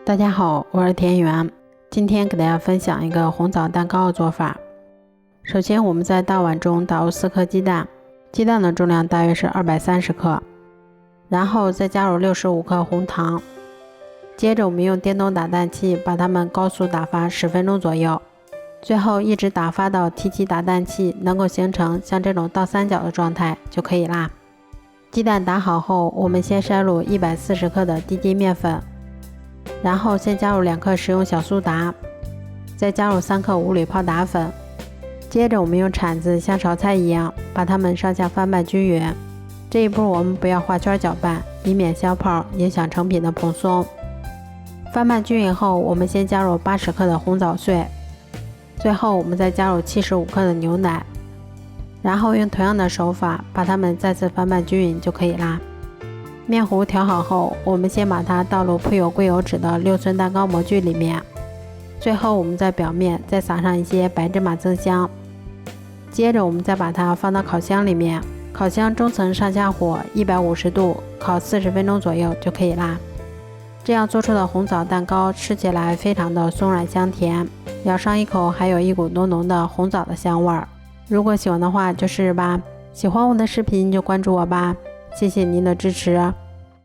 大家好，我是田园。今天给大家分享一个红枣蛋糕的做法。首先我们在大碗中打入4颗鸡蛋，鸡蛋的重量大约是230克，然后再加入65克红糖。接着我们用电动打蛋器把它们高速打发10分钟左右，最后一直打发到提起打蛋器能够形成像这种倒三角的状态就可以啦。鸡蛋打好后，我们先筛入140克的低筋面粉，然后先加入2克食用小苏打，再加入3克五铝泡打粉。接着我们用铲子像炒菜一样把它们上下翻拌均匀。这一步我们不要画圈搅拌，以免消泡影响成品的蓬松。翻拌均匀后，我们先加入80克的红枣碎，最后我们再加入75克的牛奶，然后用同样的手法把它们再次翻拌均匀就可以啦。面糊调好后，我们先把它倒入铺有硅油纸的6寸蛋糕模具里面，最后我们在表面再撒上一些白芝麻增香。接着我们再把它放到烤箱里面，烤箱中层上下火150度烤40分钟左右就可以啦。这样做出的红枣蛋糕吃起来非常的松软香甜，咬上一口还有一股浓浓的红枣的香味儿。如果喜欢的话就试试吧，喜欢我的视频就关注我吧，谢谢您的支持。